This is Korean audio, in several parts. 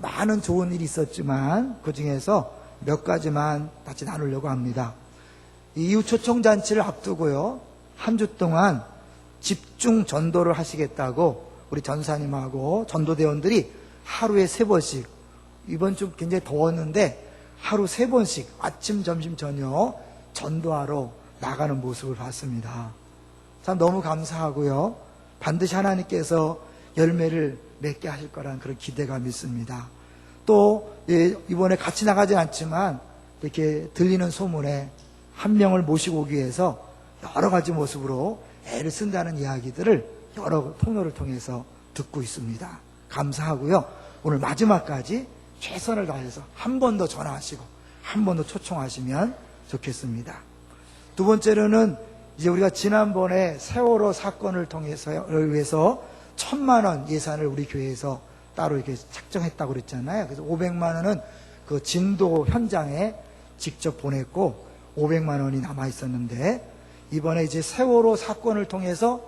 많은 좋은 일이 있었지만 그 중에서 몇 가지만 같이 나누려고 합니다. 이 이웃 초청잔치를 앞두고요, 한 주 동안 집중 전도를 하시겠다고 우리 전사님하고 전도대원들이 하루에 3번씩, 이번 주 굉장히 더웠는데 하루 3번씩 아침, 점심, 저녁 전도하러 나가는 모습을 봤습니다. 참 너무 감사하고요, 반드시 하나님께서 열매를 맺게 하실 거라는 그런 기대감이 있습니다. 또 이번에 같이 나가진 않지만 이렇게 들리는 소문에 한 명을 모시고 오기 위해서 여러 가지 모습으로 애를 쓴다는 이야기들을 여러 통로를 통해서 듣고 있습니다. 감사하고요, 오늘 마지막까지 최선을 다해서 한 번 더 전화하시고 한 번 더 초청하시면 좋겠습니다. 두 번째로는 이제 우리가 지난번에 세월호 사건을 위해서 1,000만 원 예산을 우리 교회에서 따로 이렇게 책정했다고 그랬잖아요. 그래서 500만 원은 그 진도 현장에 직접 보냈고 500만 원이 남아 있었는데, 이번에 이제 세월호 사건을 통해서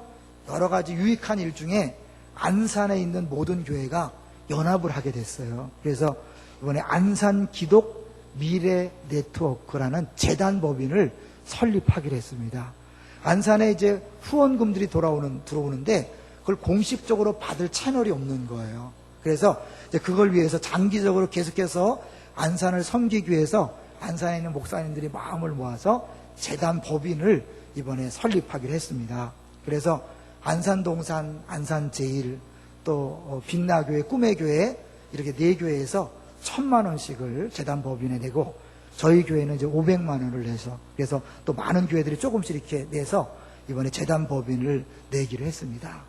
여러 가지 유익한 일 중에 안산에 있는 모든 교회가 연합을 하게 됐어요. 그래서 이번에 안산 기독 미래 네트워크라는 재단 법인을 설립하기로 했습니다. 안산에 이제 후원금들이 들어오는데 그걸 공식적으로 받을 채널이 없는 거예요. 그래서 이제 그걸 위해서 장기적으로 계속해서 안산을 섬기기 위해서 안산에 있는 목사님들이 마음을 모아서 재단 법인을 이번에 설립하기로 했습니다. 그래서 안산동산, 안산제일, 또 빛나교회, 꿈의교회 이렇게 4교회에서 1,000만 원씩을 재단 법인에 내고, 저희 교회는 이제 500만 원을 내서, 그래서 또 많은 교회들이 조금씩 이렇게 내서 이번에 재단 법인을 내기로 했습니다.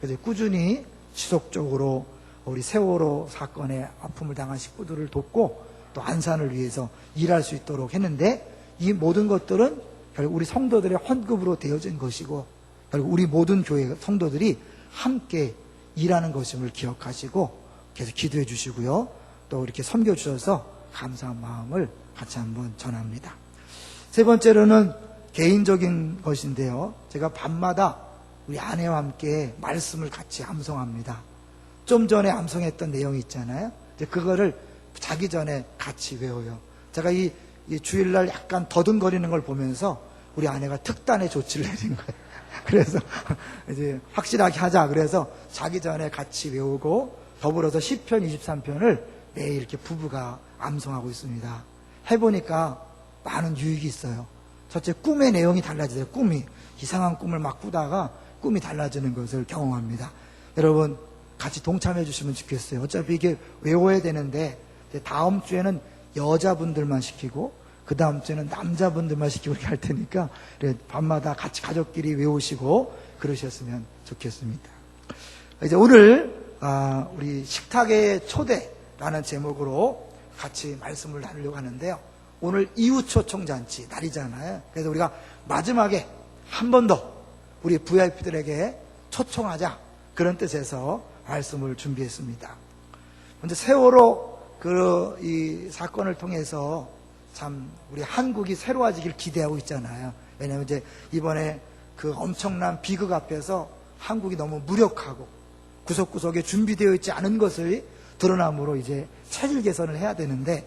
그래서 꾸준히 지속적으로 우리 세월호 사건에 아픔을 당한 식구들을 돕고 또 안산을 위해서 일할 수 있도록 했는데, 이 모든 것들은 결국 우리 성도들의 헌금으로 되어진 것이고 결국 우리 모든 교회 성도들이 함께 일하는 것임을 기억하시고 계속 기도해 주시고요, 또 이렇게 섬겨주셔서 감사한 마음을 같이 한번 전합니다. 세 번째로는 개인적인 것인데요, 제가 밤마다 우리 아내와 함께 말씀을 같이 암송합니다. 좀 전에 암송했던 내용이 있잖아요. 이제 그거를 자기 전에 같이 외워요. 제가 이 주일날 약간 더듬거리는 걸 보면서 우리 아내가 특단의 조치를 내린 거예요. 그래서 이제 확실하게 하자. 그래서 자기 전에 같이 외우고 더불어서 시편 23편을 매일 이렇게 부부가 암송하고 있습니다. 해보니까 많은 유익이 있어요. 첫째, 꿈의 내용이 달라지세요. 꿈이 이상한 꿈을 막 꾸다가 꿈이 달라지는 것을 경험합니다. 여러분 같이 동참해 주시면 좋겠어요. 어차피 이게 외워야 되는데 다음 주에는 여자분들만 시키고 그 다음 주에는 남자분들만 시키고 이렇게 할 테니까 밤마다 같이 가족끼리 외우시고 그러셨으면 좋겠습니다. 이제 오늘 우리 식탁의 초대라는 제목으로 같이 말씀을 나누려고 하는데요, 오늘 이웃 초청잔치 날이잖아요. 그래서 우리가 마지막에 한 번 더 우리 VIP들에게 초청하자, 그런 뜻에서 말씀을 준비했습니다. 먼저 세월호 이 사건을 통해서 참 우리 한국이 새로워지길 기대하고 있잖아요. 왜냐하면 이제 이번에 그 엄청난 비극 앞에서 한국이 너무 무력하고 구석구석에 준비되어 있지 않은 것을 드러남으로 이제 체질 개선을 해야 되는데,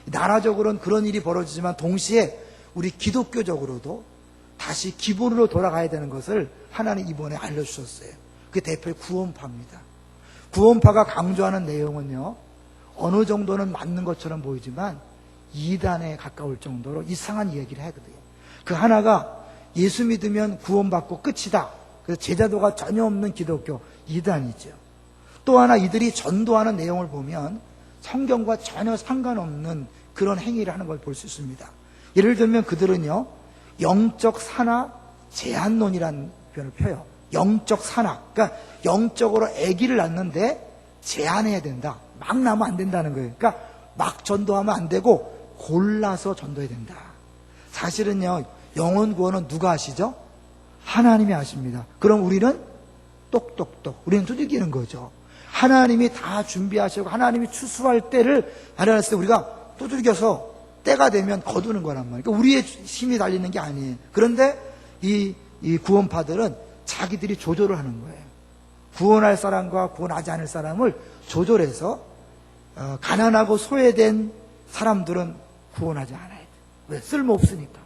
나라적으로는 그런 일이 벌어지지만 동시에 우리 기독교적으로도 다시 기본으로 돌아가야 되는 것을 하나님 이번에 알려주셨어요. 그게 대표의 구원파입니다. 구원파가 강조하는 내용은요, 어느 정도는 맞는 것처럼 보이지만 이단에 가까울 정도로 이상한 얘기를 하거든요. 그 하나가 예수 믿으면 구원받고 끝이다. 그래서 제자도가 전혀 없는 기독교, 이단이죠. 또 하나, 이들이 전도하는 내용을 보면 성경과 전혀 상관없는 그런 행위를 하는 걸 볼 수 있습니다. 예를 들면 그들은요, 영적 산악 제한론이라는 표현을 펴요. 영적 산악, 그러니까 영적으로 아기를 낳는데 제한해야 된다. 막 낳으면 안 된다는 거예요. 그러니까 막 전도하면 안 되고 골라서 전도해야 된다. 사실은요, 영혼 구원은 누가 하시죠? 하나님이 하십니다. 그럼 우리는 똑똑똑, 우리는 두들기는 거죠. 하나님이 다 준비하시고 하나님이 추수할 때를 마련했을 때 우리가 두들겨서 때가 되면 거두는 거란 말이에요. 그러니까 우리의 힘이 달리는 게 아니에요. 그런데 이 구원파들은 자기들이 조절을 하는 거예요. 구원할 사람과 구원하지 않을 사람을 조절해서 가난하고 소외된 사람들은 구원하지 않아야 돼. 왜? 쓸모없으니까.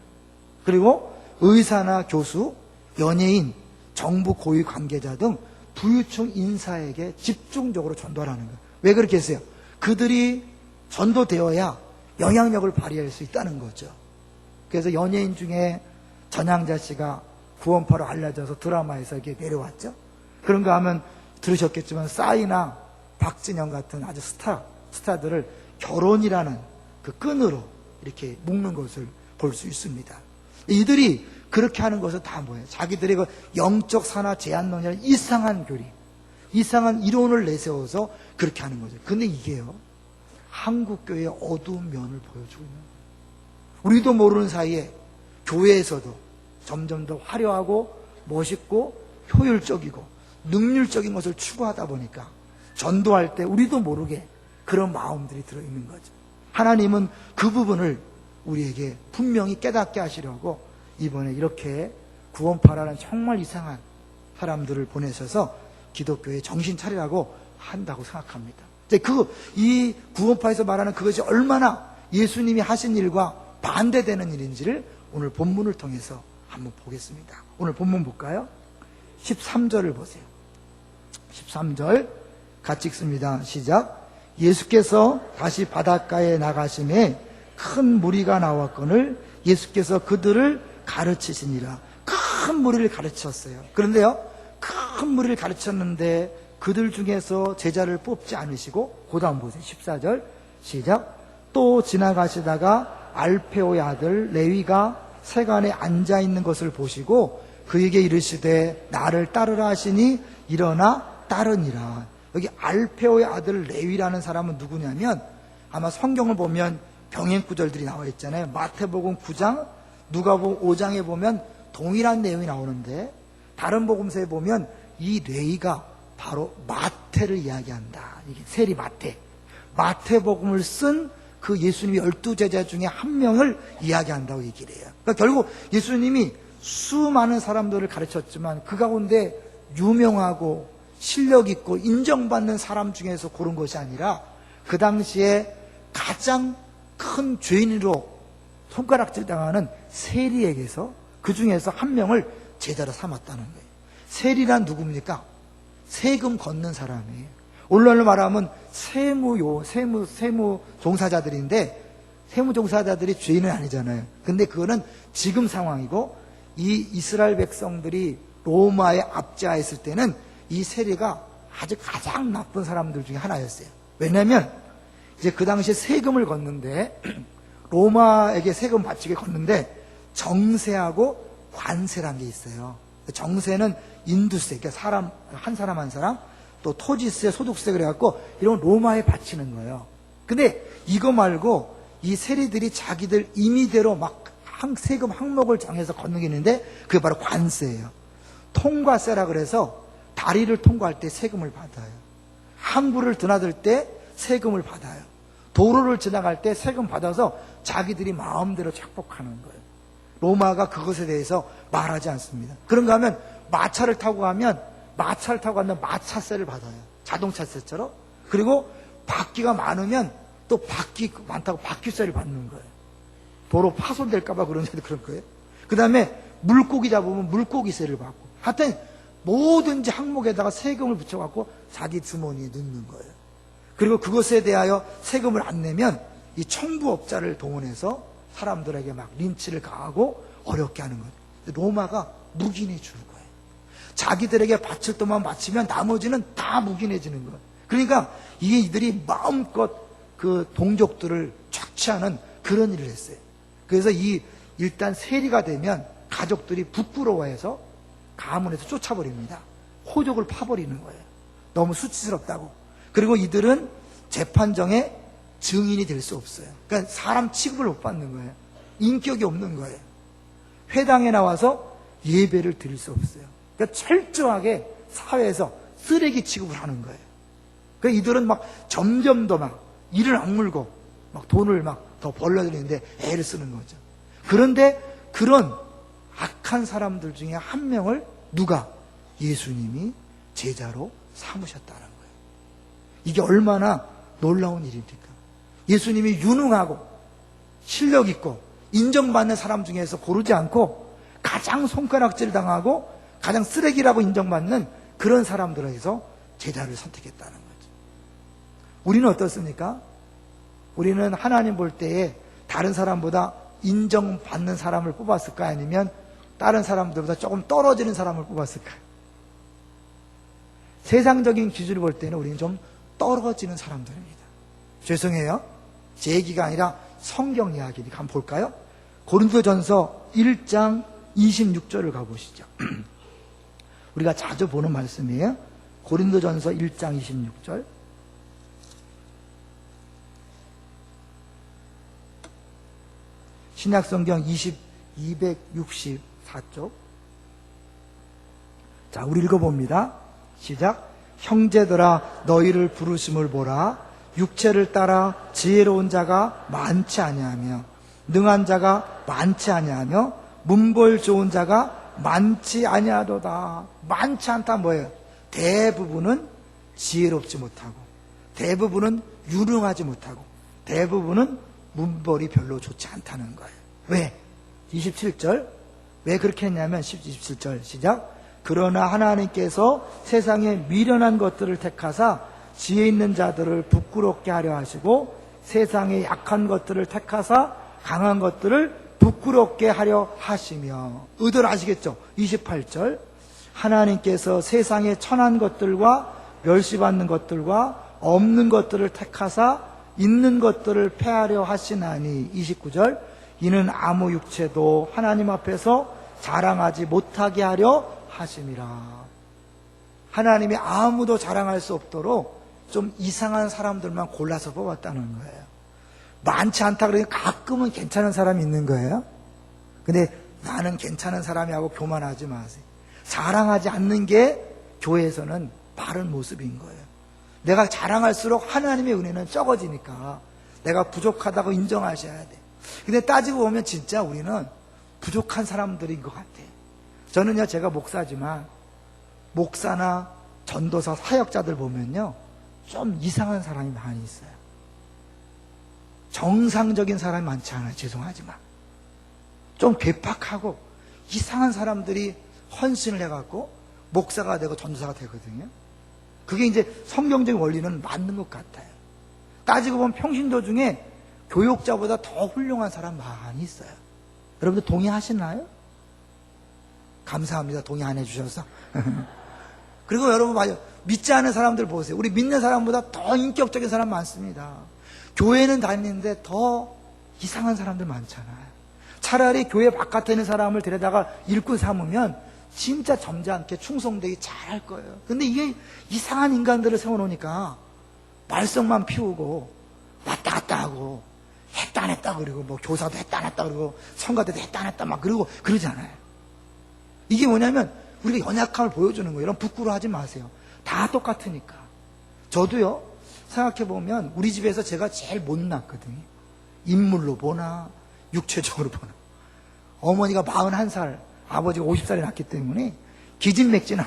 그리고 의사나 교수, 연예인, 정부 고위 관계자 등 부유층 인사에게 집중적으로 전도하라는 거예요. 왜 그렇게 했어요? 그들이 전도되어야 영향력을 발휘할 수 있다는 거죠. 그래서 연예인 중에 전향자 씨가 구원파로 알려져서 드라마에서 이렇게 내려왔죠. 그런가 하면 들으셨겠지만 싸이나 박진영 같은 아주 스타들을 결혼이라는 그 끈으로 이렇게 묶는 것을 볼 수 있습니다. 이들이 그렇게 하는 것은 다 뭐예요? 자기들의 그 영적 산화 제한론이라는 이상한 교리, 이상한 이론을 내세워서 그렇게 하는 거죠. 근데 이게요, 한국교회의 어두운 면을 보여주고 있는 거예요. 우리도 모르는 사이에 교회에서도 점점 더 화려하고 멋있고 효율적이고 능률적인 것을 추구하다 보니까 전도할 때 우리도 모르게 그런 마음들이 들어있는 거죠. 하나님은 그 부분을 우리에게 분명히 깨닫게 하시려고 이번에 이렇게 구원파라는 정말 이상한 사람들을 보내셔서 기독교에 정신 차리라고 한다고 생각합니다. 이 구원파에서 말하는 그것이 얼마나 예수님이 하신 일과 반대되는 일인지를 오늘 본문을 통해서 한번 보겠습니다. 오늘 본문 볼까요? 13절을 보세요. 13절 같이 읽습니다. 시작. 예수께서 다시 바닷가에 나가심에 큰 무리가 나왔거늘 예수께서 그들을 가르치시니라. 큰 무리를 가르쳤어요. 그런데요, 큰 무리를 가르쳤는데 그들 중에서 제자를 뽑지 않으시고, 그 다음 보세요. 14절 시작. 또 지나가시다가 알페오의 아들 레위가 세간에 앉아있는 것을 보시고 그에게 이르시되 나를 따르라 하시니 일어나 따르니라. 여기 알페오의 아들 레위라는 사람은 누구냐면, 아마 성경을 보면 병행 구절들이 나와 있잖아요. 마태복음 9장, 누가복음 5장에 보면 동일한 내용이 나오는데, 다른 복음서에 보면 이 레위가 바로 마태를 이야기한다. 이게 세리 마태. 마태복음을 쓴 그 예수님의 12제자 중에 한 명을 이야기한다고 얘기를 해요. 그러니까 결국 예수님이 수많은 사람들을 가르쳤지만 그 가운데 유명하고 실력 있고 인정받는 사람 중에서 고른 것이 아니라 그 당시에 가장 큰 죄인으로 손가락질 당하는 세리에게서 그 중에서 한 명을 제자로 삼았다는 거예요. 세리란 누굽니까? 세금 걷는 사람이에요. 오늘날로 말하면 세무 종사자들인데, 세무 종사자들이 죄인은 아니잖아요. 근데 그거는 지금 상황이고, 이 이스라엘 백성들이 로마에 압제하였을 때는 이 세리가 아주 가장 나쁜 사람들 중에 하나였어요. 왜냐하면 이제 그 당시에 세금을 걷는데, 로마에게 세금 바치게 걷는데 정세하고 관세란 게 있어요. 정세는 인두세, 그러니까 사람 한 사람, 또 토지세, 소득세 그래갖고 이런 로마에 바치는 거예요. 근데 이거 말고 이 세리들이 자기들 임의대로 막 세금 항목을 정해서 걷는 게 있는데 그게 바로 관세예요. 통과세라 그래서 다리를 통과할 때 세금을 받아요. 항구를 드나들 때 세금을 받아요. 도로를 지나갈 때 세금 받아서 자기들이 마음대로 착복하는 거예요. 로마가 그것에 대해서 말하지 않습니다. 그런가 하면 마차를 타고 가면 마차세를 받아요. 자동차세처럼. 그리고 바퀴가 많으면 또 바퀴 많다고 바퀴세를 받는 거예요. 도로 파손될까봐 그런 거예요. 그 다음에 물고기 잡으면 물고기세를 받고. 하여튼 뭐든지 항목에다가 세금을 붙여갖고 자기 주머니에 넣는 거예요. 그리고 그것에 대하여 세금을 안 내면 이 청부업자를 동원해서 사람들에게 막 린치를 가하고 어렵게 하는 거예요. 로마가 묵인해 줄 거예요. 자기들에게 바칠 것만 바치면 나머지는 다 묵인해지는 거예요. 그러니까 이들이 마음껏 그 동족들을 착취하는 그런 일을 했어요. 그래서 일단 세리가 되면 가족들이 부끄러워해서 가문에서 쫓아버립니다. 호족을 파버리는 거예요. 너무 수치스럽다고. 그리고 이들은 재판정에 증인이 될 수 없어요. 그러니까 사람 취급을 못 받는 거예요. 인격이 없는 거예요. 회당에 나와서 예배를 드릴 수 없어요. 그러니까 철저하게 사회에서 쓰레기 취급을 하는 거예요. 그러니까 이들은 막 점점 더 막 이를 악물고 막 돈을 막 더 벌려드리는데 애를 쓰는 거죠. 그런데 그런 악한 사람들 중에 한 명을 누가? 예수님이 제자로 삼으셨다는 거예요. 이게 얼마나 놀라운 일입니까? 예수님이 유능하고 실력 있고 인정받는 사람 중에서 고르지 않고 가장 손가락질 당하고 가장 쓰레기라고 인정받는 그런 사람들을 해서 제자를 선택했다는 거죠. 우리는 어떻습니까? 우리는 하나님 볼 때에 다른 사람보다 인정받는 사람을 뽑았을까요? 아니면 다른 사람들보다 조금 떨어지는 사람을 뽑았을까요? 세상적인 기준을 볼 때는 우리는 좀 떨어지는 사람들입니다. 죄송해요. 제 얘기가 아니라 성경 이야기니까 한번 볼까요? 고린도전서 1장 26절을 가보시죠. 우리가 자주 보는 말씀이에요. 고린도전서 1장 26절. 신약성경 264쪽. 자, 우리 읽어봅니다. 시작. 형제들아 너희를 부르심을 보라. 육체를 따라 지혜로운 자가 많지 아니하며 능한 자가 많지 아니하며 문벌 좋은 자가 많지 아니하도다. 많지 않다 뭐예요? 대부분은 지혜롭지 못하고 대부분은 유능하지 못하고 대부분은 문벌이 별로 좋지 않다는 거예요. 왜? 27절. 왜 그렇게 했냐면 27절 시작. 그러나 하나님께서 세상에 미련한 것들을 택하사 지혜 있는 자들을 부끄럽게 하려 하시고 세상에 약한 것들을 택하사 강한 것들을 부끄럽게 하려 하시며. 의도를 아시겠죠? 28절. 하나님께서 세상에 천한 것들과 멸시받는 것들과 없는 것들을 택하사 있는 것들을 패하려 하시나니. 29절. 이는 아무 육체도 하나님 앞에서 자랑하지 못하게 하려 하심이라. 하나님이 아무도 자랑할 수 없도록 좀 이상한 사람들만 골라서 뽑았다는 거예요. 많지 않다 그러니까 가끔은 괜찮은 사람이 있는 거예요. 근데 나는 괜찮은 사람이라고 교만하지 마세요. 자랑하지 않는 게 교회에서는 바른 모습인 거예요. 내가 자랑할수록 하나님의 은혜는 적어지니까 내가 부족하다고 인정하셔야 돼. 근데 따지고 보면 진짜 우리는 부족한 사람들인 것 같아요. 저는요, 제가 목사지만 목사나 전도사 사역자들 보면요 좀 이상한 사람이 많이 있어요. 정상적인 사람이 많지 않아요. 죄송하지만 좀 괴팍하고 이상한 사람들이 헌신을 해갖고 목사가 되고 전도사가 되거든요. 그게 이제 성경적인 원리는 맞는 것 같아요. 따지고 보면 평신도 중에 교육자보다 더 훌륭한 사람 많이 있어요. 여러분들 동의하시나요? 감사합니다. 동의 안 해주셔서. 그리고 여러분 봐요. 믿지 않는 사람들 보세요. 우리 믿는 사람보다 더 인격적인 사람 많습니다. 교회는 다니는데 더 이상한 사람들 많잖아요. 차라리 교회 바깥에 있는 사람을 데려다가 일꾼 삼으면 진짜 점잖게 충성되게 잘할 거예요. 근데 이게 이상한 인간들을 세워놓으니까 말썽만 피우고 왔다 갔다 하고 했다 안 했다 그러고 뭐 교사도 했다 안 했다 그러고 성가대도 했다 안 했다 막 그러고 그러잖아요. 이게 뭐냐면 우리가 연약함을 보여주는 거예요. 여러분 부끄러워하지 마세요. 다 똑같으니까. 저도요 생각해보면 우리 집에서 제가 제일 못났거든요. 인물로 보나 육체적으로 보나. 어머니가 41살 아버지가 50살이 났기 때문에 기진맥진한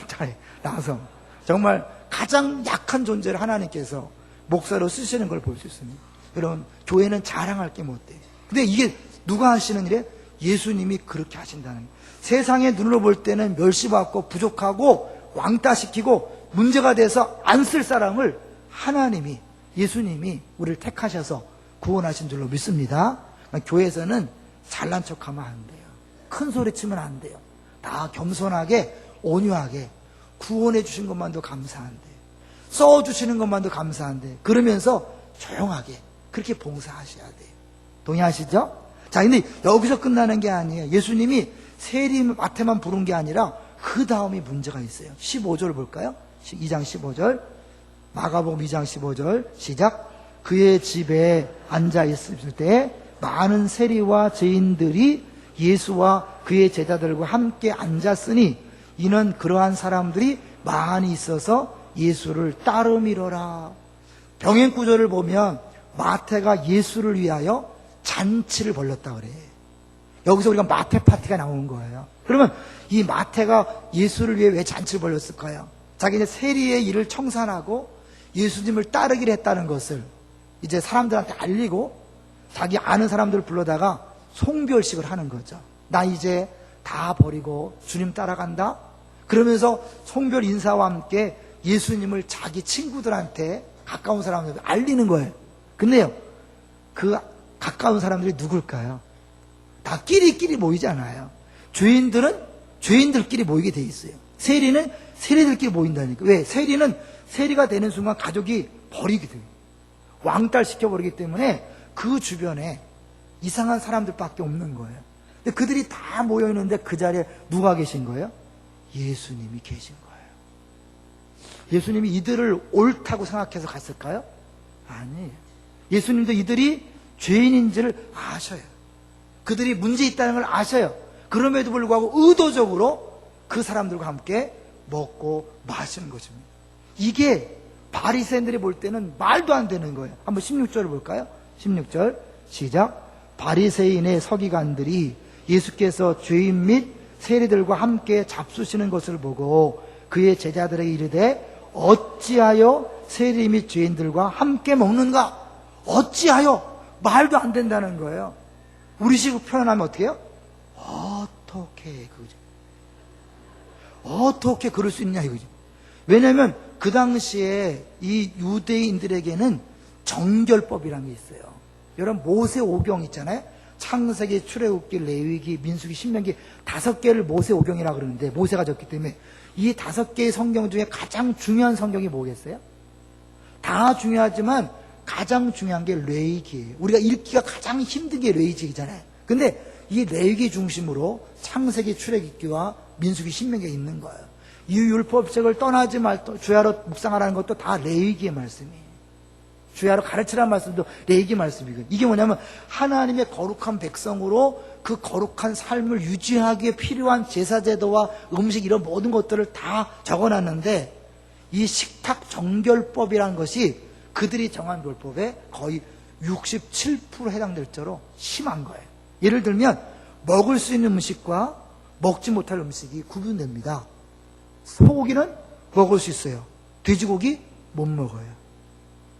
나서 정말 가장 약한 존재를 하나님께서 목사로 쓰시는 걸 볼 수 있습니다. 여러분 교회는 자랑할 게 못 돼요. 근데 이게 누가 하시는 일에 예수님이 그렇게 하신다는 거예요. 세상의 눈으로 볼 때는 멸시받고 부족하고 왕따시키고 문제가 돼서 안 쓸 사람을 하나님이 예수님이 우리를 택하셔서 구원하신 줄로 믿습니다. 그러니까 교회에서는 잘난 척하면 안 돼요. 큰 소리 치면 안 돼요. 다 겸손하게 온유하게 구원해 주신 것만도 감사한데 써주시는 것만도 감사한데 그러면서 조용하게 그렇게 봉사하셔야 돼요. 동의하시죠? 자, 근데 여기서 끝나는 게 아니에요. 예수님이 세리마태만 부른 게 아니라 그 다음에 문제가 있어요. 15절 볼까요? 2장 15절 마가복음 2장 15절 시작. 그의 집에 앉아 있을 때 많은 세리와 죄인들이 예수와 그의 제자들과 함께 앉았으니 이는 그러한 사람들이 많이 있어서 예수를 따르미러라. 병행 구절을 보면 마태가 예수를 위하여 잔치를 벌렸다 그래. 여기서 우리가 마태 파티가 나온 거예요. 그러면 이 마태가 예수를 위해 왜 잔치를 벌렸을까요? 자기네 세리의 일을 청산하고 예수님을 따르기로 했다는 것을 이제 사람들한테 알리고 자기 아는 사람들을 불러다가 송별식을 하는 거죠. 나 이제 다 버리고 주님 따라간다. 그러면서 송별 인사와 함께 예수님을 자기 친구들한테 가까운 사람들한테 알리는 거예요. 근데요, 그 가까운 사람들이 누굴까요? 다 끼리끼리 모이지 않아요. 죄인들은 죄인들끼리 모이게 돼 있어요. 세리는 세리들끼리 모인다니까. 왜? 세리는 세리가 되는 순간 가족이 버리게 돼요. 왕따 시켜버리기 때문에 그 주변에 이상한 사람들밖에 없는 거예요. 근데 그들이 다 모여있는데 그 자리에 누가 계신 거예요? 예수님이 계신 거예요. 예수님이 이들을 옳다고 생각해서 갔을까요? 아니에요. 예수님도 이들이 죄인인지를 아셔요. 그들이 문제 있다는 걸 아셔요. 그럼에도 불구하고 의도적으로 그 사람들과 함께 먹고 마시는 것입니다. 이게 바리새인들이 볼 때는 말도 안 되는 거예요. 한번 16절을 볼까요? 16절 시작. 바리새인의 서기관들이 예수께서 죄인 및 세리들과 함께 잡수시는 것을 보고 그의 제자들에게 이르되 어찌하여 세리 및 죄인들과 함께 먹는가? 어찌하여? 말도 안 된다는 거예요. 우리식으로 표현하면 어떻게 해요? 어떻게 그거죠? 어떻게 그럴 수 있냐 이거죠. 왜냐하면 그 당시에 이 유대인들에게는 정결법이라는 게 있어요. 여러분 모세 오경 있잖아요. 창세기, 출애굽기, 레위기, 민수기, 신명기 5개를 모세 오경이라고 그러는데 모세가 적기 때문에 이 5개의 성경 중에 가장 중요한 성경이 뭐겠어요? 다 중요하지만 가장 중요한 게 레위기예요. 우리가 읽기가 가장 힘든 게 레위기잖아요. 근데 이 레위기 중심으로 창세기, 출애굽기와 민수기, 신명기가 있는 거예요. 이 율법책을 떠나지 말고 주야로 묵상하라는 것도 다 레위기의 말씀이에요. 주야로 가르치라는 말씀도 레위기 말씀이거든요. 이게 뭐냐면 하나님의 거룩한 백성으로 그 거룩한 삶을 유지하기 위해 필요한 제사제도와 음식 이런 모든 것들을 다 적어놨는데 이 식탁 정결법이라는 것이 그들이 정한 율법에 거의 67% 해당될 정도로 심한 거예요. 예를 들면 먹을 수 있는 음식과 먹지 못할 음식이 구분됩니다. 소고기는 먹을 수 있어요. 돼지고기 못 먹어요.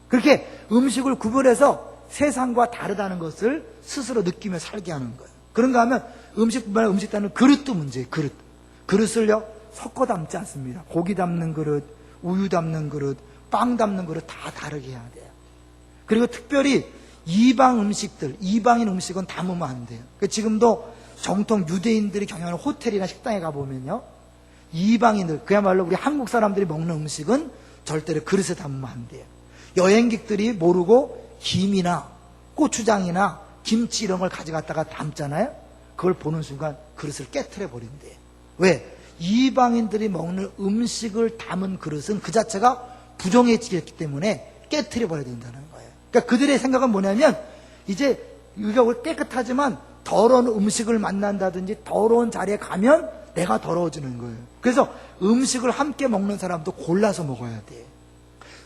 그렇게 음식을 구분해서 세상과 다르다는 것을 스스로 느끼며 살게 하는 거예요. 그런가 하면 음식뿐만 아니라 음식 담는 그릇도 문제예요. 그릇을요 섞어 담지 않습니다. 고기 담는 그릇, 우유 담는 그릇, 빵 담는 그릇 다 다르게 해야 돼요. 그리고 특별히 이방 음식들, 이방인 음식은 담으면 안 돼요. 지금도 정통 유대인들이 경영하는 호텔이나 식당에 가보면요 이방인들, 그야말로 우리 한국 사람들이 먹는 음식은 절대로 그릇에 담으면 안 돼요. 여행객들이 모르고 김이나 고추장이나 김치 이런 걸 가져갔다가 담잖아요. 그걸 보는 순간 그릇을 깨트려 버린대요. 왜? 이방인들이 먹는 음식을 담은 그릇은 그 자체가 부정해지기 때문에 깨트려 버려야 된다는 거예요. 그러니까 그들의 생각은 뭐냐면 이제 우리가 깨끗하지만 더러운 음식을 만난다든지 더러운 자리에 가면 내가 더러워지는 거예요. 그래서 음식을 함께 먹는 사람도 골라서 먹어야 돼요.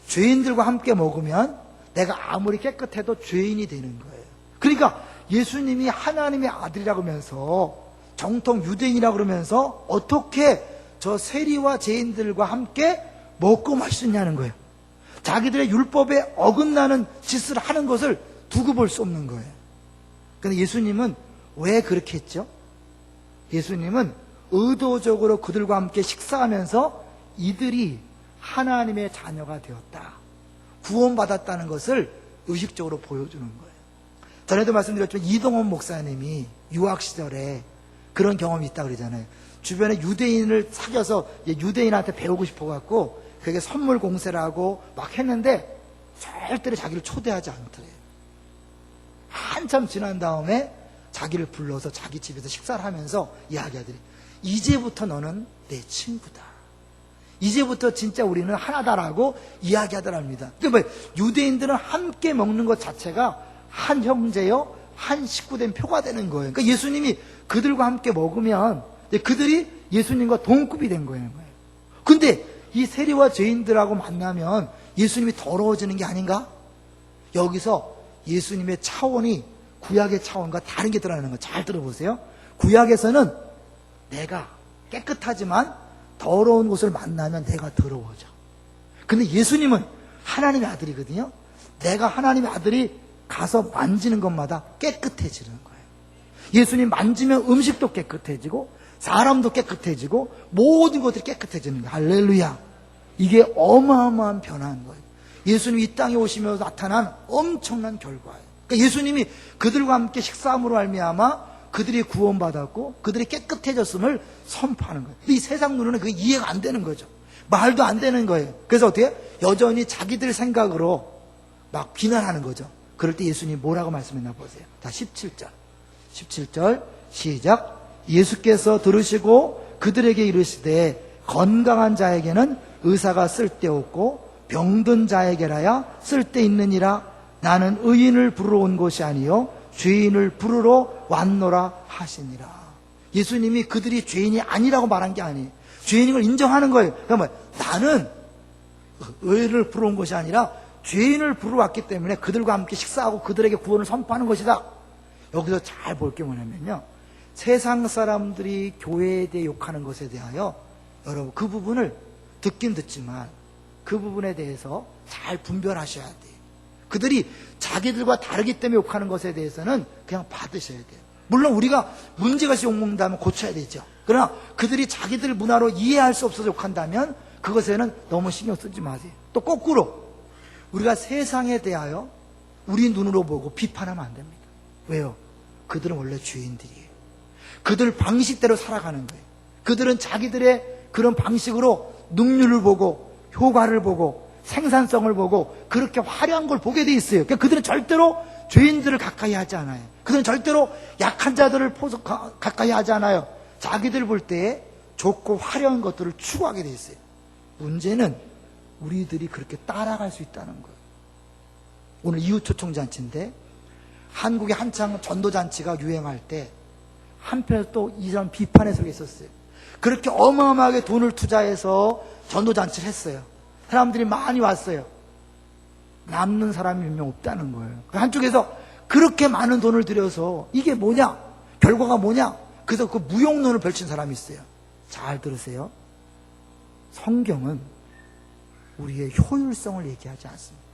죄인들과 함께 먹으면 내가 아무리 깨끗해도 죄인이 되는 거예요. 그러니까 예수님이 하나님의 아들이라고 하면서 정통 유대인이라고 그러면서 어떻게 저 세리와 죄인들과 함께 먹고 마시냐는 거예요. 자기들의 율법에 어긋나는 짓을 하는 것을 두고 볼 수 없는 거예요. 그런데 예수님은 왜 그렇게 했죠? 예수님은 의도적으로 그들과 함께 식사하면서 이들이 하나님의 자녀가 되었다, 구원받았다는 것을 의식적으로 보여주는 거예요. 전에도 말씀드렸지만 이동원 목사님이 유학 시절에 그런 경험이 있다고 그러잖아요. 주변에 유대인을 사귀어서 유대인한테 배우고 싶어갖고 그게 선물 공세를 하고 막 했는데 절대로 자기를 초대하지 않더래요. 한참 지난 다음에 자기를 불러서 자기 집에서 식사를 하면서 이야기하더니 이제부터 너는 내 친구다, 이제부터 진짜 우리는 하나다라고 이야기하더랍니다. 그러니까 유대인들은 함께 먹는 것 자체가 한 형제요, 한 식구된 표가 되는 거예요. 그러니까 예수님이 그들과 함께 먹으면 그들이 예수님과 동급이 된 거예요. 근데 이 세리와 죄인들하고 만나면 예수님이 더러워지는 게 아닌가? 여기서 예수님의 차원이 구약의 차원과 다른 게 드러나는 거 잘 들어보세요. 구약에서는 내가 깨끗하지만 더러운 곳을 만나면 내가 더러워져. 근데 예수님은 하나님의 아들이거든요. 내가 하나님의 아들이 가서 만지는 것마다 깨끗해지는 거예요. 예수님 만지면 음식도 깨끗해지고 사람도 깨끗해지고 모든 것들이 깨끗해지는 거예요. 할렐루야. 이게 어마어마한 변화인 거예요. 예수님이 이 땅에 오시면서 나타난 엄청난 결과예요. 그러니까 예수님이 그들과 함께 식사함으로 말미암아 그들이 구원받았고 그들이 깨끗해졌음을 선포하는 거예요. 이 세상 눈에는 그게 이해가 안 되는 거죠. 말도 안 되는 거예요. 그래서 어떻게? 여전히 자기들 생각으로 막 비난하는 거죠. 그럴 때 예수님이 뭐라고 말씀했나 보세요. 자, 17절 시작. 예수께서 들으시고 그들에게 이르시되 건강한 자에게는 의사가 쓸데없고 병든 자에게라야 쓸데있느니라. 나는 의인을 부르러 온 것이 아니요 죄인을 부르러 왔노라 하시니라. 예수님이 그들이 죄인이 아니라고 말한 게 아니에요. 죄인인 걸 인정하는 거예요. 그러면 나는 의인을 부르러 온 것이 아니라 죄인을 부르러 왔기 때문에 그들과 함께 식사하고 그들에게 구원을 선포하는 것이다. 여기서 잘 볼 게 뭐냐면요, 세상 사람들이 교회에 대해 욕하는 것에 대하여 여러분 그 부분을 듣긴 듣지만 그 부분에 대해서 잘 분별하셔야 돼요. 그들이 자기들과 다르기 때문에 욕하는 것에 대해서는 그냥 받으셔야 돼요. 물론 우리가 문제가 있어 욕먹는다면 고쳐야 되죠. 그러나 그들이 자기들 문화로 이해할 수 없어서 욕한다면 그것에는 너무 신경 쓰지 마세요. 또 거꾸로 우리가 세상에 대하여 우리 눈으로 보고 비판하면 안 됩니다. 왜요? 그들은 원래 죄인들이에요. 그들 방식대로 살아가는 거예요. 그들은 자기들의 그런 방식으로 능률을 보고 효과를 보고 생산성을 보고 그렇게 화려한 걸 보게 돼 있어요. 그러니까 그들은 절대로 죄인들을 가까이 하지 않아요. 그들은 절대로 약한 자들을 가까이 하지 않아요. 자기들 볼 때 좋고 화려한 것들을 추구하게 돼 있어요. 문제는 우리들이 그렇게 따라갈 수 있다는 거예요. 오늘 이웃초청잔치인데 한국에 한창 전도잔치가 유행할 때 한편에서 또 이 사람 비판의 속에 있었어요. 그렇게 어마어마하게 돈을 투자해서 전도잔치를 했어요. 사람들이 많이 왔어요. 남는 사람이 몇 명 없다는 거예요. 한쪽에서 그렇게 많은 돈을 들여서 이게 뭐냐? 결과가 뭐냐? 그래서 그 무용론을 펼친 사람이 있어요. 잘 들으세요. 성경은 우리의 효율성을 얘기하지 않습니다.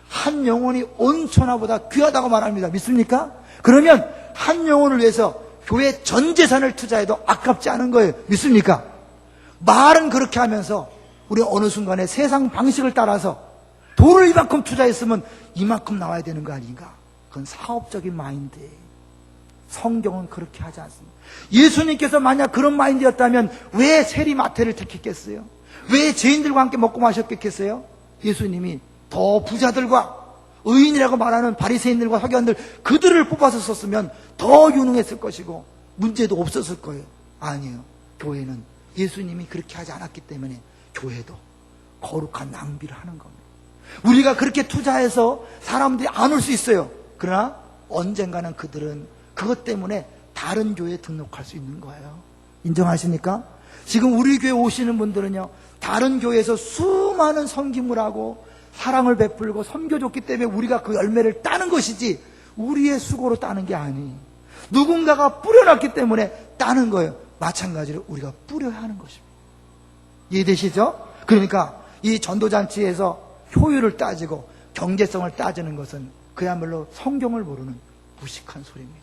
한 영혼이 온 천하보다 귀하다고 말합니다. 믿습니까? 그러면 한 영혼을 위해서 교회 전 재산을 투자해도 아깝지 않은 거예요. 믿습니까? 말은 그렇게 하면서 우리 어느 순간에 세상 방식을 따라서 돈을 이만큼 투자했으면 이만큼 나와야 되는 거 아닌가? 그건 사업적인 마인드예요. 성경은 그렇게 하지 않습니다. 예수님께서 만약 그런 마인드였다면 왜 세리마태를 택했겠어요? 왜 죄인들과 함께 먹고 마셨겠어요? 예수님이 더 부자들과 의인이라고 말하는 바리새인들과 서기관들 그들을 뽑아서 썼으면 더 유능했을 것이고 문제도 없었을 거예요. 아니에요. 교회는 예수님이 그렇게 하지 않았기 때문에 교회도 거룩한 낭비를 하는 겁니다. 우리가 그렇게 투자해서 사람들이 안 올 수 있어요. 그러나 언젠가는 그들은 그것 때문에 다른 교회에 등록할 수 있는 거예요. 인정하십니까? 지금 우리 교회 오시는 분들은요, 다른 교회에서 수많은 섬김을 하고 사랑을 베풀고 섬겨줬기 때문에 우리가 그 열매를 따는 것이지 우리의 수고로 따는 게 아니에요. 누군가가 뿌려놨기 때문에 따는 거예요. 마찬가지로 우리가 뿌려야 하는 것입니다. 이해되시죠? 그러니까 이 전도잔치에서 효율을 따지고 경제성을 따지는 것은 그야말로 성경을 모르는 무식한 소리입니다.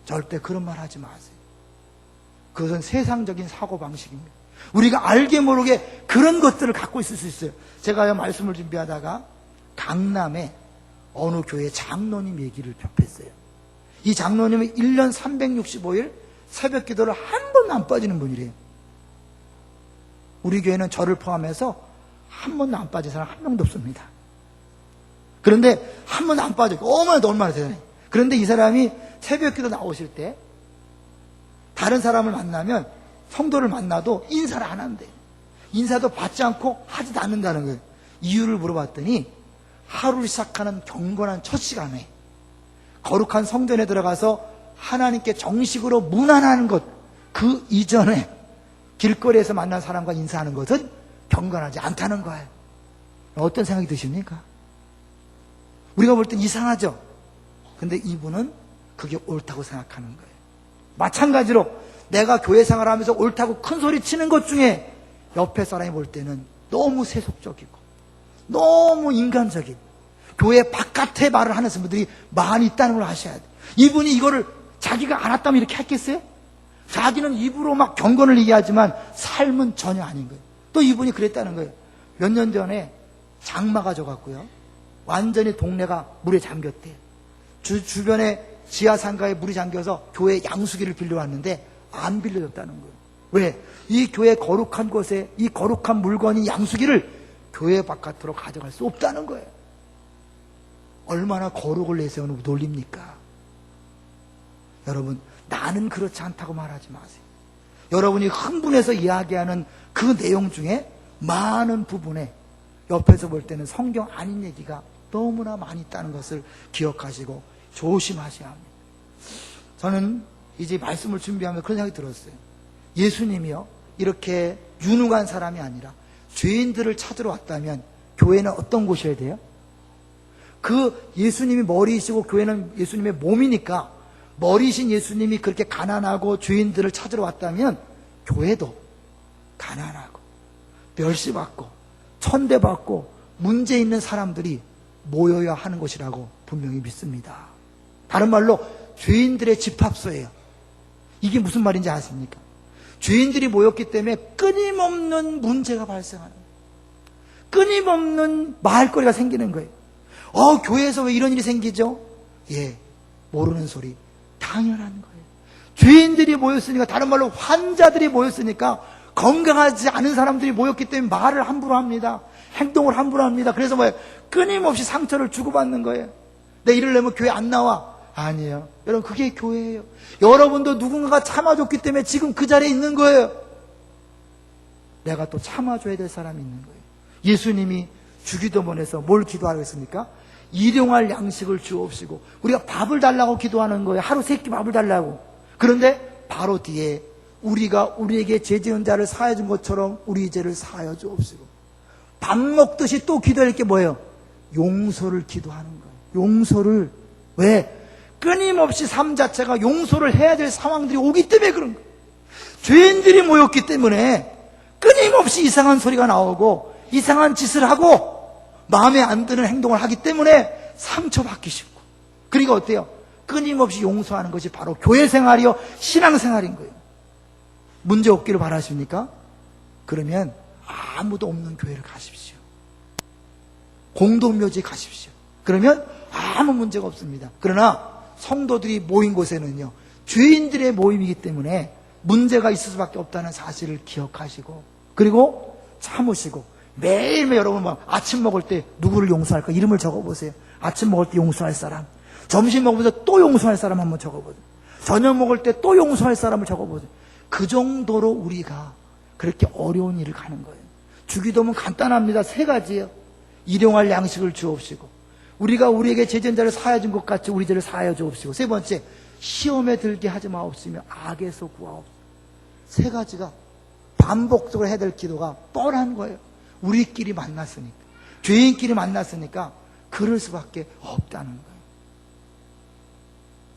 절대 그런 말 하지 마세요. 그것은 세상적인 사고방식입니다. 우리가 알게 모르게 그런 것들을 갖고 있을 수 있어요. 제가 말씀을 준비하다가 강남에 어느 교회 장로님 얘기를 접했어요. 이 장로님은 1년 365일 새벽 기도를 한 번도 안 빠지는 분이래요. 우리 교회는 저를 포함해서 한 번도 안 빠진 사람 한 명도 없습니다. 그런데 한 번도 안 빠져요. 얼마나 대단해. 그런데 이 사람이 새벽 기도 나오실 때 다른 사람을 만나면 성도를 만나도 인사를 안 한대요. 인사도 받지 않고 하지도 않는다는 거예요. 이유를 물어봤더니 하루를 시작하는 경건한 첫 시간에 거룩한 성전에 들어가서 하나님께 정식으로 문안하는 것, 그 이전에 길거리에서 만난 사람과 인사하는 것은 경건하지 않다는 거예요. 어떤 생각이 드십니까? 우리가 볼 땐 이상하죠? 근데 이분은 그게 옳다고 생각하는 거예요. 마찬가지로 내가 교회 생활하면서 옳다고 큰 소리 치는 것 중에 옆에 사람이 볼 때는 너무 세속적이고 너무 인간적인 교회 바깥에 말을 하는 분들이 많이 있다는 걸 아셔야 돼요. 이분이 이거를 자기가 알았다면 이렇게 했겠어요? 자기는 입으로 막 경건을 얘기하지만 삶은 전혀 아닌 거예요. 또 이분이 그랬다는 거예요. 몇 년 전에 장마가 져갖고요, 완전히 동네가 물에 잠겼대요. 주변에 지하상가에 물이 잠겨서 교회 양수기를 빌려왔는데 안 빌려줬다는 거예요. 왜? 이 교회 거룩한 곳에 이 거룩한 물건인 양수기를 교회 바깥으로 가져갈 수 없다는 거예요. 얼마나 거룩을 내세우는 논리입니까? 여러분, 나는 그렇지 않다고 말하지 마세요. 여러분이 흥분해서 이야기하는 그 내용 중에 많은 부분에 옆에서 볼 때는 성경 아닌 얘기가 너무나 많이 있다는 것을 기억하시고 조심하셔야 합니다. 저는 이제 말씀을 준비하면서 그런 생각이 들었어요. 예수님이요, 이렇게 유능한 사람이 아니라 죄인들을 찾으러 왔다면 교회는 어떤 곳이어야 돼요? 그 예수님이 머리이시고 교회는 예수님의 몸이니까 머리이신 예수님이 그렇게 가난하고 죄인들을 찾으러 왔다면 교회도 가난하고 멸시받고 천대받고 문제 있는 사람들이 모여야 하는 것이라고 분명히 믿습니다. 다른 말로 죄인들의 집합소예요. 이게 무슨 말인지 아십니까? 죄인들이 모였기 때문에 끊임없는 문제가 발생하는 거예요. 끊임없는 말거리가 생기는 거예요. 교회에서 왜 이런 일이 생기죠? 예, 모르는 소리. 당연한 거예요. 죄인들이 모였으니까, 다른 말로 환자들이 모였으니까 건강하지 않은 사람들이 모였기 때문에 말을 함부로 합니다. 행동을 함부로 합니다. 그래서 끊임없이 상처를 주고받는 거예요. 내 이러려면 교회 안 나와. 아니에요. 여러분, 그게 교회예요. 여러분도 누군가가 참아줬기 때문에 지금 그 자리에 있는 거예요. 내가 또 참아줘야 될 사람이 있는 거예요. 예수님이 주기도문에서 뭘 기도하라고 했습니까? 일용할 양식을 주옵시고, 우리가 밥을 달라고 기도하는 거예요. 하루 3끼 밥을 달라고. 그런데 바로 뒤에 우리가 우리에게 죄 지은 자를 사하여 준 것처럼 우리 죄를 사하여 주옵시고, 밥 먹듯이 또 기도할 게 뭐예요? 용서를 기도하는 거예요. 용서를. 왜? 끊임없이 삶 자체가 용서를 해야 될 상황들이 오기 때문에 그런 거예요. 죄인들이 모였기 때문에 끊임없이 이상한 소리가 나오고 이상한 짓을 하고 마음에 안 드는 행동을 하기 때문에 상처받기 쉽고, 그리고 어때요? 끊임없이 용서하는 것이 바로 교회 생활이요, 신앙생활인 거예요. 문제 없기를 바라십니까? 그러면 아무도 없는 교회를 가십시오. 공동묘지에 가십시오. 그러면 아무 문제가 없습니다. 그러나 성도들이 모인 곳에는요, 죄인들의 모임이기 때문에 문제가 있을 수밖에 없다는 사실을 기억하시고, 그리고 참으시고, 매일매일 여러분 아침 먹을 때 누구를 용서할까? 이름을 적어보세요. 아침 먹을 때 용서할 사람, 점심 먹으면서 또 용서할 사람 한번 적어보세요. 저녁 먹을 때 또 용서할 사람을 적어보세요. 그 정도로 우리가 그렇게 어려운 일을 가는 거예요. 주기도문 간단합니다. 3가지예요. 일용할 양식을 주옵시고, 우리가 우리에게 죄 지은 자를 사하여 준 것 같이 우리 죄를 사하여 주옵시고, 3번째, 시험에 들게 하지 마옵시며 악에서 구하옵시고. 3가지가 반복적으로 해야 될 기도가 뻔한 거예요. 우리끼리 만났으니까, 죄인끼리 만났으니까 그럴 수밖에 없다는 거예요.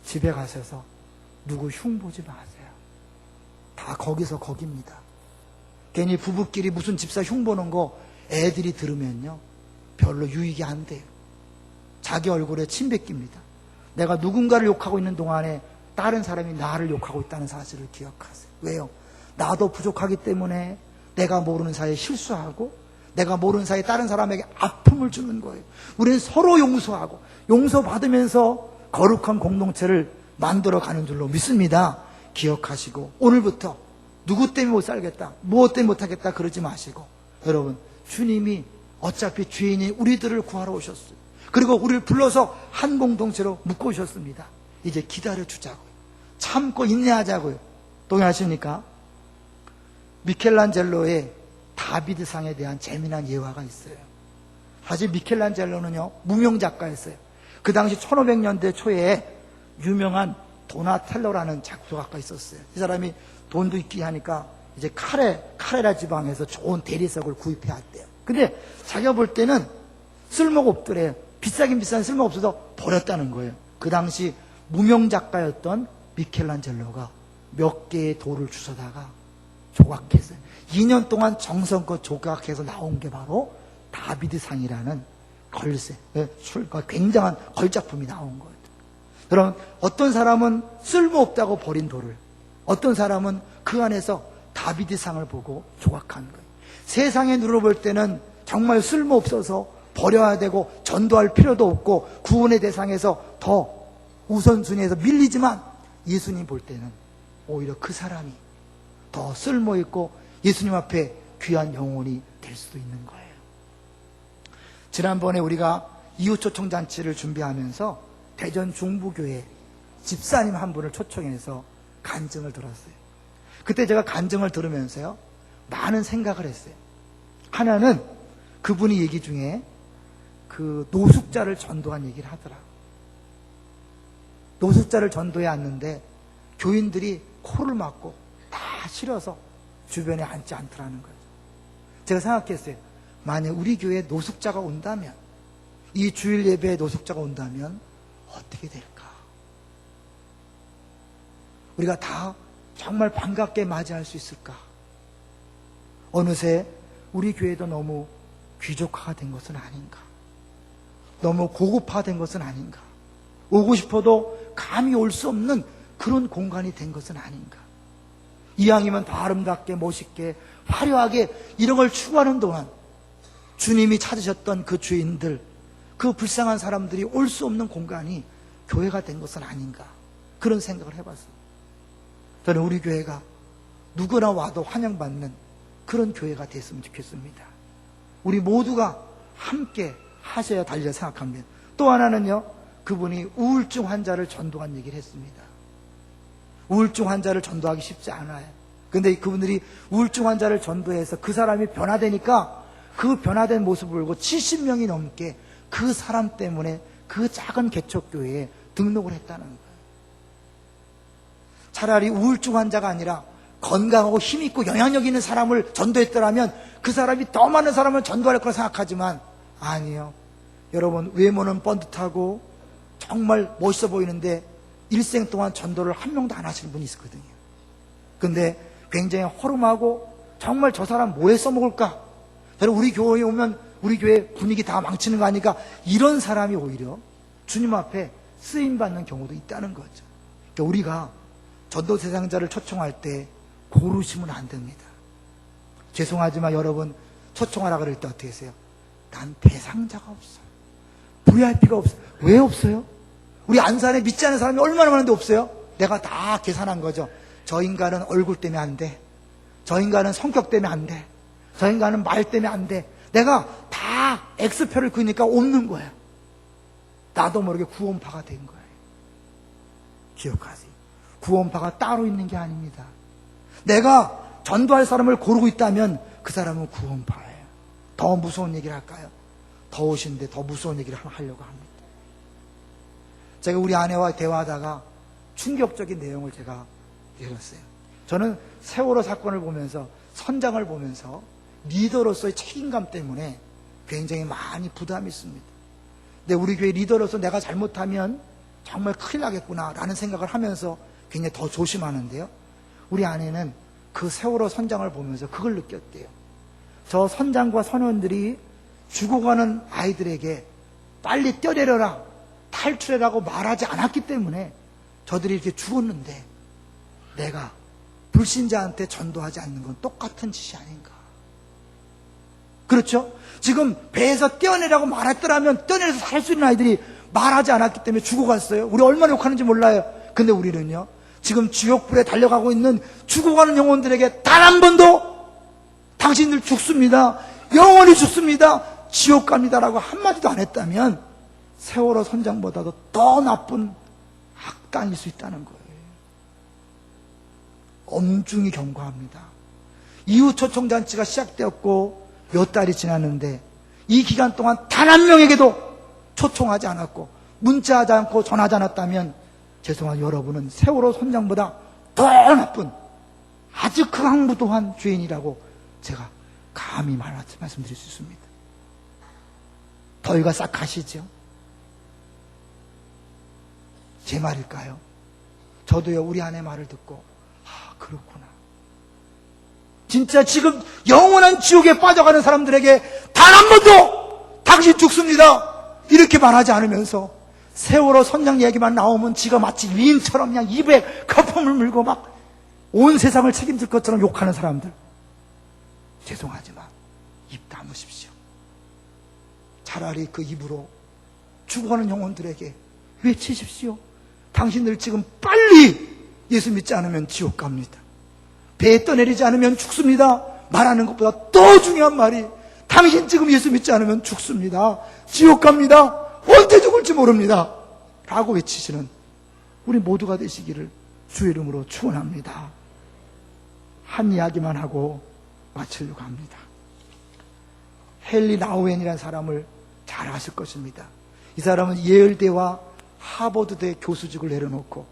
집에 가셔서 누구 흉보지 마세요. 다 거기서 거깁니다. 괜히 부부끼리 무슨 집사 흉보는 거 애들이 들으면요, 별로 유익이 안 돼요. 자기 얼굴에 침 뱉깁니다. 내가 누군가를 욕하고 있는 동안에 다른 사람이 나를 욕하고 있다는 사실을 기억하세요. 왜요? 나도 부족하기 때문에 내가 모르는 사이에 실수하고, 내가 모르는 사이에 다른 사람에게 아픔을 주는 거예요. 우리는 서로 용서하고 용서받으면서 거룩한 공동체를 만들어가는 줄로 믿습니다. 기억하시고, 오늘부터 누구 때문에 못 살겠다, 무엇 때문에 못하겠다 그러지 마시고, 여러분, 주님이 어차피 죄인인 우리들을 구하러 오셨어요. 그리고 우리를 불러서 한 공동체로 묶어 오셨습니다. 이제 기다려주자고요. 참고 인내하자고요. 동의하십니까? 미켈란젤로의 다비드상에 대한 재미난 예화가 있어요. 사실 미켈란젤로는요, 무명 작가였어요. 그 당시 1500년대 초에 유명한 도나텔로라는 작곡가가 있었어요. 이 사람이 돈도 있기 하니까 이제 카레라 지방에서 좋은 대리석을 구입해 왔대요. 근데 자기가 볼 때는 쓸모가 없더래요. 비싸긴 비싼 쓸모가 없어서 버렸다는 거예요. 그 당시 무명 작가였던 미켈란젤로가 몇 개의 돌을 주워다가 조각했어요. 2년 동안 정성껏 조각해서 나온 게 바로 다비드상이라는 걸세, 굉장한 걸작품이 나온 거예요. 그럼 어떤 사람은 쓸모없다고 버린 돌을, 어떤 사람은 그 안에서 다비드상을 보고 조각한 거예요. 세상에 눌러볼 때는 정말 쓸모없어서 버려야 되고 전도할 필요도 없고 구원의 대상에서 더 우선순위에서 밀리지만, 예수님 볼 때는 오히려 그 사람이 더 쓸모있고 예수님 앞에 귀한 영혼이 될 수도 있는 거예요. 지난번에 우리가 이웃초청잔치를 준비하면서 대전 중부교회 집사님 한 분을 초청해서 간증을 들었어요. 그때 제가 간증을 들으면서요, 많은 생각을 했어요. 하나는 그분이 얘기 중에 그 노숙자를 전도한 얘기를 하더라고요. 노숙자를 전도해 왔는데 교인들이 코를 막고 다 싫어서 주변에 앉지 않더라는 거죠. 제가 생각했어요. 만약 우리 교회에 노숙자가 온다면, 이 주일 예배에 노숙자가 온다면 어떻게 될까? 우리가 다 정말 반갑게 맞이할 수 있을까? 어느새 우리 교회도 너무 귀족화가 된 것은 아닌가? 너무 고급화된 것은 아닌가? 오고 싶어도 감히 올 수 없는 그런 공간이 된 것은 아닌가? 이왕이면 더 아름답게, 멋있게, 화려하게 이런 걸 추구하는 동안 주님이 찾으셨던 그 주인들, 그 불쌍한 사람들이 올 수 없는 공간이 교회가 된 것은 아닌가? 그런 생각을 해봤어요. 저는 우리 교회가 누구나 와도 환영받는 그런 교회가 됐으면 좋겠습니다. 우리 모두가 함께 하셔야 달리라 생각합니다. 또 하나는요, 그분이 우울증 환자를 전도한 얘기를 했습니다. 우울증 환자를 전도하기 쉽지 않아요. 근데 그분들이 우울증 환자를 전도해서 그 사람이 변화되니까 그 변화된 모습을 보고 70명이 넘게 그 사람 때문에 그 작은 개척교회에 등록을 했다는 거예요. 차라리 우울증 환자가 아니라 건강하고 힘있고 영향력 있는 사람을 전도했더라면 그 사람이 더 많은 사람을 전도할 거라 생각하지만, 아니요. 여러분, 외모는 번듯하고 정말 멋있어 보이는데 일생 동안 전도를 한 명도 안 하시는 분이 있거든요. 근데 굉장히 허름하고 정말 저 사람 뭐에 써먹을까? 저는 우리 교회에 오면 우리 교회 분위기 다 망치는 거 아니까, 이런 사람이 오히려 주님 앞에 쓰임받는 경우도 있다는 거죠. 그러니까 우리가 전도 대상자를 초청할 때 고르시면 안 됩니다. 죄송하지만 여러분, 초청하라 그럴 때 어떻게 하세요? 난 대상자가 없어요. VIP가 없어요. 왜 없어요? 우리 안산에 믿지 않는 사람이 얼마나 많은데 없어요? 내가 다 계산한 거죠. 저 인간은 얼굴 때문에 안 돼. 저 인간은 성격 때문에 안 돼. 저 인간은 말 때문에 안 돼. 내가 다 X표를 그으니까 없는 거예요. 나도 모르게 구원파가 된 거예요. 기억하세요. 구원파가 따로 있는 게 아닙니다. 내가 전도할 사람을 고르고 있다면 그 사람은 구원파예요. 더 무서운 얘기를 할까요? 더우신데 더 무서운 얘기를 하려고 합니다. 제가 우리 아내와 대화하다가 충격적인 내용을 제가 읽었어요. 저는 세월호 사건을 보면서, 선장을 보면서 리더로서의 책임감 때문에 굉장히 많이 부담이 있습니다. 근데 우리 교회 리더로서 내가 잘못하면 정말 큰일 나겠구나 라는 생각을 하면서 굉장히 더 조심하는데요, 우리 아내는 그 세월호 선장을 보면서 그걸 느꼈대요. 저 선장과 선원들이 죽어가는 아이들에게 빨리 뛰어내려라, 탈출해라고 말하지 않았기 때문에 저들이 이렇게 죽었는데 내가 불신자한테 전도하지 않는 건 똑같은 짓이 아닌가. 그렇죠? 지금 배에서 뛰어내라고 말했더라면 뛰어내려서 살 수 있는 아이들이 말하지 않았기 때문에 죽어갔어요. 우리 얼마나 욕하는지 몰라요. 근데 우리는요, 지금 지옥불에 달려가고 있는 죽어가는 영혼들에게 단 한 번도 당신들 죽습니다, 영원히 죽습니다, 지옥 갑니다라고 한마디도 안 했다면 세월호 선장보다도 더 나쁜 악당일 수 있다는 거예요. 엄중히 경고합니다. 이후 초청잔치가 시작되었고 몇 달이 지났는데 이 기간 동안 단 한 명에게도 초청하지 않았고 문자하지 않고 전하지 않았다면 죄송한 여러분은 세월호 선장보다 더 나쁜 아주 극악무도한 죄인이라고 제가 감히 말씀드릴 수 있습니다. 더위가 싹 가시죠? 제 말일까요? 저도요, 우리 아내 말을 듣고 그렇구나. 진짜 지금 영원한 지옥에 빠져가는 사람들에게 단 당신 죽습니다. 이렇게 말하지 않으면서 세월호 선장 얘기만 나오면 지가 마치 위인처럼 그냥 입에 거품을 물고 막 온 세상을 책임질 것처럼 욕하는 사람들. 죄송하지만 입 다무십시오. 차라리 그 입으로 죽어가는 영혼들에게 외치십시오. 당신들 지금 빨리 예수 믿지 않으면 지옥 갑니다. 배에 떠내리지 않으면 죽습니다. 말하는 것보다 더 중요한 말이 당신 지금 예수 믿지 않으면 죽습니다. 지옥 갑니다. 언제 죽을지 모릅니다. 라고 외치시는 우리 모두가 되시기를 주의 이름으로 축원합니다. 한 이야기만 하고 마치려고 합니다. 헨리 라우엔이라는 사람을 잘 아실 것입니다. 이 사람은 예일대와 하버드대 교수직을 내려놓고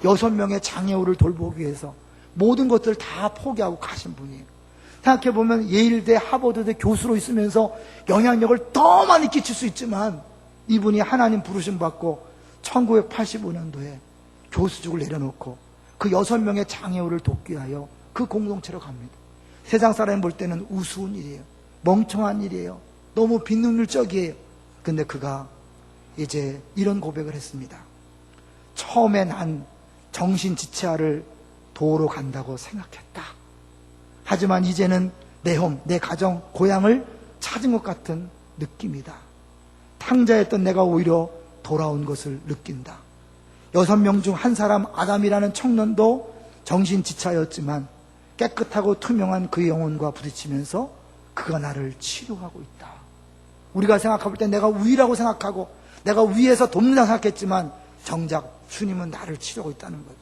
6명의 장애우를 돌보기 위해서 모든 것들을 다 포기하고 가신 분이에요. 생각해보면 예일대, 하버드대 교수로 있으면서 영향력을 더 많이 끼칠 수 있지만 이분이 하나님 부르심 받고 1985년도에 교수직을 내려놓고 그 6명의 장애우를 돕기 위하여 그 공동체로 갑니다. 세상 사람이 볼 때는 우스운 일이에요. 멍청한 일이에요. 너무 비능률적이에요. 근데 그가 이제 이런 고백을 했습니다. 처음에 난 정신지체아를 도우러 간다고 생각했다. 하지만 이제는 내 홈, 내 가정, 고향을 찾은 것 같은 느낌이다. 탕자였던 내가 오히려 돌아온 것을 느낀다. 6명 중 한 사람 아담이라는 청년도 정신지체아였지만 깨끗하고 투명한 그의 영혼과 부딪히면서 그가 나를 치료하고 있다. 우리가 생각할 때 내가 위라고 생각하고 내가 위에서 돕는다고 생각했지만 정작 주님은 나를 치료하고 있다는 거죠.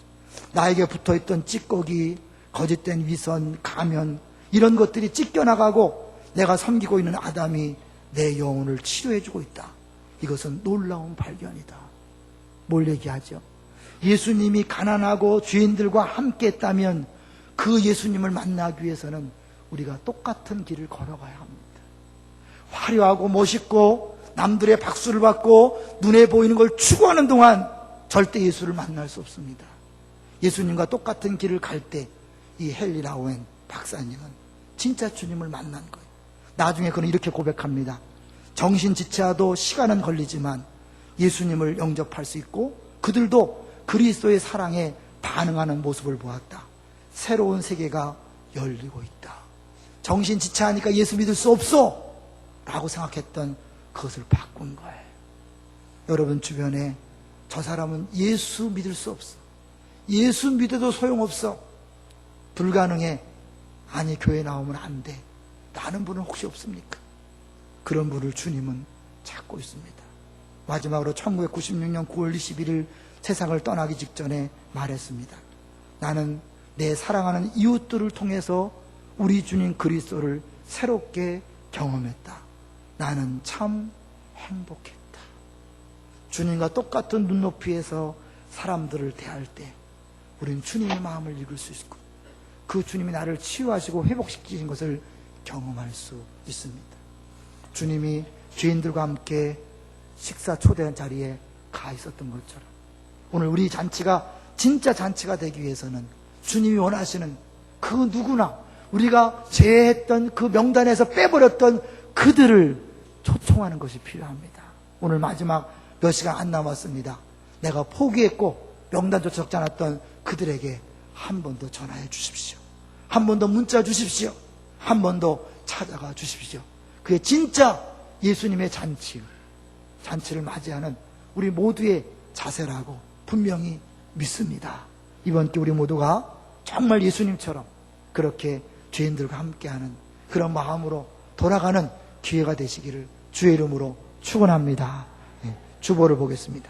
나에게 붙어있던 찌꺼기, 거짓된 위선, 가면 이런 것들이 찢겨나가고 내가 섬기고 있는 아담이 내 영혼을 치료해주고 있다. 이것은 놀라운 발견이다. 뭘 얘기하죠? 예수님이 가난하고 죄인들과 함께 했다면 그 예수님을 만나기 위해서는 우리가 똑같은 길을 걸어가야 합니다. 화려하고 멋있고 남들의 박수를 받고 눈에 보이는 걸 추구하는 동안 절대 예수를 만날 수 없습니다. 예수님과 똑같은 길을 갈 때 이 헨리 라우엔 박사님은 진짜 주님을 만난 거예요. 나중에 그는 이렇게 고백합니다. 정신지체와도 시간은 걸리지만 예수님을 영접할 수 있고 그들도 그리스도의 사랑에 반응하는 모습을 보았다. 새로운 세계가 열리고 있다. 정신지체하니까 예수 믿을 수 없어 라고 생각했던 그것을 바꾼 거예요. 여러분 주변에 저 사람은 예수 믿을 수 없어. 예수 믿어도 소용없어. 불가능해. 아니 교회 나오면 안 돼. 라는 분은 혹시 없습니까? 그런 분을 주님은 찾고 있습니다. 마지막으로 1996년 9월 21일 세상을 떠나기 직전에 말했습니다. 나는 내 사랑하는 이웃들을 통해서 우리 주님 그리스도를 새롭게 경험했다. 나는 참 행복했다. 주님과 똑같은 눈높이에서 사람들을 대할 때 우리는 주님의 마음을 읽을 수 있고 그 주님이 나를 치유하시고 회복시키신 것을 경험할 수 있습니다. 주님이 죄인들과 함께 식사 초대한 자리에 가 있었던 것처럼 오늘 우리 잔치가 진짜 잔치가 되기 위해서는 주님이 원하시는 그 누구나 우리가 제했던 그 명단에서 빼버렸던 그들을 초청하는 것이 필요합니다. 오늘 마지막 몇 시간 안 남았습니다. 내가 포기했고 명단조차 적지 않았던 그들에게 한 번 더 전화해 주십시오. 한 번 더 문자 주십시오. 한 번 더 찾아가 주십시오. 그게 진짜 예수님의 잔치를 맞이하는 우리 모두의 자세라고 분명히 믿습니다. 이번 주 우리 모두가 정말 예수님처럼 그렇게 죄인들과 함께하는 그런 마음으로 돌아가는 기회가 되시기를 주의 이름으로 축원합니다. 주보를 보겠습니다.